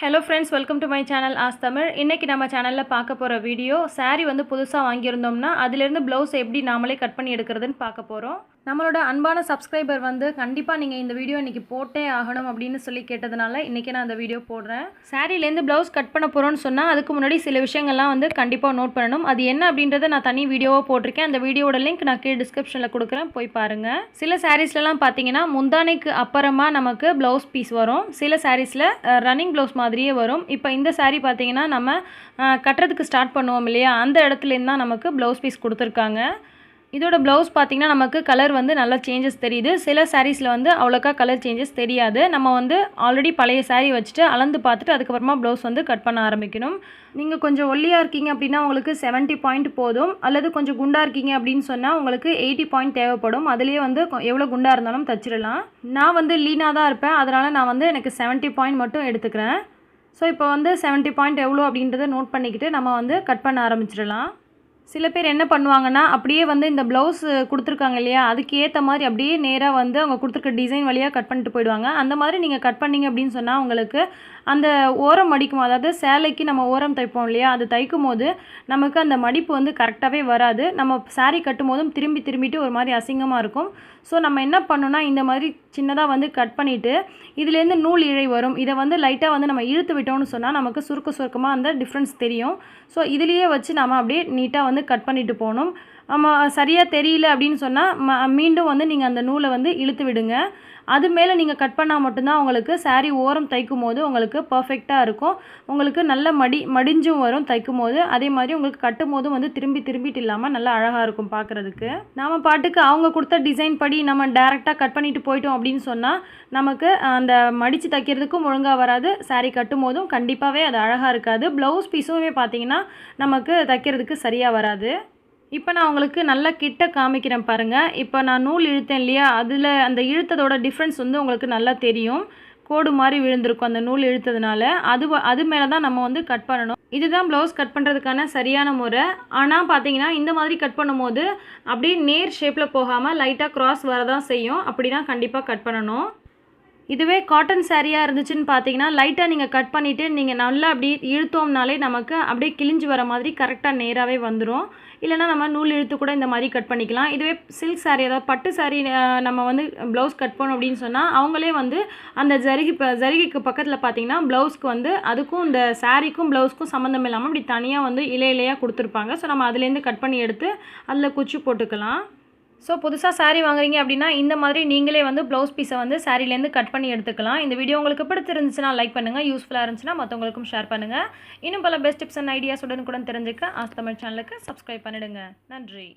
Hello friends, welcome to my channel as Tamil. இன்றைக்கி நம்ம சேனலில் பார்க்க போகிற வீடியோ சாரீ வந்து புதுசாக வாங்கியிருந்தோம்னா அதிலேருந்து ப்ளவுஸ் எப்படி நாமளே கட் பண்ணி எடுக்கிறதுன்னு பார்க்க போகிறோம். நம்மளோட அன்பான சப்ஸ்கிரைபர் வந்து கண்டிப்பாக நீங்கள் இந்த வீடியோ இன்றைக்கி போட்டே ஆகணும் அப்படின்னு சொல்லி கேட்டதுனால இன்றைக்கி நான் இந்த வீடியோ போடுறேன். சாரீலேருந்து ப்ளவுஸ் கட் பண்ண போகிறோன்னு சொன்னால் அதுக்கு முன்னாடி சில விஷயங்கள்லாம் வந்து கண்டிப்பாக நோட் பண்ணணும். அது என்ன அப்படின்றத நான் தனி வீடியோவாக போட்டிருக்கேன். அந்த வீடியோட லிங்க் நான் கீழே டிஸ்கிரிப்ஷனில் கொடுக்குறேன், போய் பாருங்கள். சில சாரீஸ்லாம் பார்த்தீங்கன்னா முந்தானைக்கு அப்புறமா நமக்கு ப்ளவுஸ் பீஸ் வரும். சில சாரீஸில் ரன்னிங் ப்ளவுஸ் மாதிரியே வரும். இப்போ இந்த சாரீ பார்த்தீங்கன்னா நம்ம கட்டுறதுக்கு ஸ்டார்ட் பண்ணுவோம் இல்லையா, அந்த இடத்துலேருந்து தான் நமக்கு ப்ளவுஸ் பீஸ் கொடுத்துருக்காங்க. இதோட ப்ளவுஸ் பார்த்திங்கன்னா நமக்கு கலர் வந்து நல்லா சேஞ்சஸ் தெரியுது. சில சாரீஸில் வந்து அவ்வளோக்கா கலர் சேஞ்சஸ் தெரியாது. நம்ம வந்து ஆல்ரெடி பழைய சாரீ வச்சுட்டு அளந்து பார்த்துட்டு அதுக்கப்புறமா ப்ளவுஸ் வந்து கட் பண்ண ஆரம்பிக்கணும். நீங்கள் கொஞ்சம் ஒல்லியாக இருக்கீங்க அப்படின்னா உங்களுக்கு 70 பாயிண்ட் போதும். அல்லது கொஞ்சம் குண்டாக இருக்கீங்க அப்படின்னு சொன்னால் உங்களுக்கு 80 பாயிண்ட் தேவைப்படும். அதுலேயே வந்து எவ்வளோ குண்டாக இருந்தாலும் தச்சிடலாம். நான் வந்து லீனாக தான் இருப்பேன், அதனால் நான் வந்து எனக்கு 70 பாயிண்ட் மட்டும் எடுத்துக்கிறேன். ஸோ இப்போ வந்து 70 பாயிண்ட் எவ்வளோ அப்படின்றத நோட் பண்ணிக்கிட்டு நம்ம வந்து கட் பண்ண ஆரம்பிச்சிடலாம். சில பேர் என்ன பண்ணுவாங்கன்னா அப்படியே வந்து இந்த ப்ளவுஸ் கொடுத்துருக்காங்க இல்லையா, அதுக்கு ஏற்ற மாதிரி அப்படியே நேராக வந்து அவங்க கொடுத்துருக்க டிசைன் வழியாக கட் பண்ணிட்டு போயிடுவாங்க. அந்த மாதிரி நீங்கள் கட் பண்ணிங்க அப்படின்னு சொன்னால் உங்களுக்கு அந்த ஓரம் மடிக்கும், அதாவது சேலைக்கு நம்ம ஓரம் தைப்போம் இல்லையா, அது தைக்கும் போது நமக்கு அந்த மடிப்பு வந்து கரெக்டாகவே வராது. நம்ம சாரீ கட்டும் போதும் திரும்பிட்டு ஒரு மாதிரி அசிங்கமாக இருக்கும். ஸோ நம்ம என்ன பண்ணணும்னா இந்த மாதிரி சின்னதாக வந்து கட் பண்ணிவிட்டு இதுலேருந்து நூல் இழை வரும். இதை வந்து லைட்டாக வந்து நம்ம இழுத்து விட்டோம்னு சொன்னால் நமக்கு சுருக்கமாக அந்த டிஃப்ரென்ஸ் தெரியும். ஸோ இதுலேயே வச்சு நம்ம அப்படியே நீட்டாக வந்து கட் பண்ணிட்டு போகணும். நம்ம சரியாக தெரியல அப்படின்னு சொன்னால் மீண்டும் வந்து நீங்கள் அந்த நூலை வந்து இழுத்து விடுங்க. அது மேலே நீங்கள் கட் பண்ணால் மட்டும்தான் உங்களுக்கு சாரீ ஓரம் தைக்கும் போது உங்களுக்கு பர்ஃபெக்டாக இருக்கும். உங்களுக்கு நல்ல மடிஞ்சும் வரும் தைக்கும் போது. அதே மாதிரி உங்களுக்கு கட்டும் போதும் வந்து திரும்பிட்டு இல்லாமல் நல்லா அழகாக இருக்கும் பார்க்குறதுக்கு. நம்ம பாட்டுக்கு அவங்க கொடுத்த டிசைன் படி நம்ம டேரெக்டாக கட் பண்ணிட்டு போயிட்டோம் அப்படின்னு சொன்னால் நமக்கு அந்த மடித்து தைக்கிறதுக்கும் ஒழுங்காக வராது. சாரீ கட்டும் போதும் கண்டிப்பாகவே அது அழகாக இருக்காது. ப்ளவுஸ் பீஸுமே பார்த்திங்கன்னா நமக்கு தைக்கிறதுக்கு சரியாக வராது. இப்போ நான் உங்களுக்கு நல்லா கிட்ட காமிக்கிறேன் பாருங்கள். இப்போ நான் நூல் இழுத்தேன் இல்லையா, அதில் அந்த இழுத்ததோட டிஃப்ரென்ஸ் வந்து உங்களுக்கு நல்லா தெரியும். கோடு மாதிரி விழுந்திருக்கும் அந்த நூல் இழுத்ததுனால. அது மேலே தான் நம்ம வந்து கட் பண்ணணும். இதுதான் ப்ளவுஸ் கட் பண்ணுறதுக்கான சரியான முறை. ஆனால் பார்த்தீங்கன்னா இந்த மாதிரி கட் பண்ணும்போது அப்படியே நேர் ஷேப்பில் போகாமல் லைட்டாக க்ராஸ் வரதான் செய்யும். அப்படி தான் கண்டிப்பாக கட் பண்ணணும். இதுவே காட்டன் சாரியாக இருந்துச்சுன்னு பார்த்தீங்கன்னா லைட்டாக நீங்கள் கட் பண்ணிவிட்டு நீங்கள் நல்லா அப்படி இழுத்தோம்னாலே நமக்கு அப்படியே கிழிஞ்சு வர மாதிரி கரெக்டாக நேராகவே வந்துடும். இல்லைனா நம்ம நூல் இழுத்து கூட இந்த மாதிரி கட் பண்ணிக்கலாம். இதுவே சில்க் சாரீ, அதாவது பட்டு சாரீ நம்ம வந்து ப்ளவுஸ் கட் பண்ணோம் அப்படின்னு சொன்னால் அவங்களே வந்து அந்த ஜரிகைக்கு பக்கத்தில் பார்த்தீங்கன்னா ப்ளவுஸ்க்கு வந்து அதுக்கும் இந்த சாரீக்கும் ப்ளவுஸ்க்கும் சம்மந்தம் இல்லாமல் அப்படி தனியாக வந்து இலையாக கொடுத்துருப்பாங்க. ஸோ நம்ம அதுலேருந்து கட் பண்ணி எடுத்து அதில் குச்சி போட்டுக்கலாம். ஸோ புதுசாக சாரீ வாங்குறீங்க அப்படின்னா இந்த மாதிரி நீங்களே வந்து ப்ளவுஸ் பீஸை வந்து சாரீலேருந்து கட் பண்ணி எடுத்துக்கலாம். இந்த வீடியோ உங்களுக்கு பிடிச்சிருந்துச்சுன்னா லைக் பண்ணுங்கள், யூஸ்ஃபுல்லாக இருந்துச்சுன்னா மற்றவங்களுக்கும் ஷேர் பண்ணுங்கள். இன்னும் பல பெஸ்ட் டிப்ஸ் அண்ட் ஐடியாஸ் உடனுக்குடன் தெரிஞ்சுக்க ஆஸ் தமிழ் சேனலுக்கு சப்ஸ்கிரைப் பண்ணிடுங்க. நன்றி.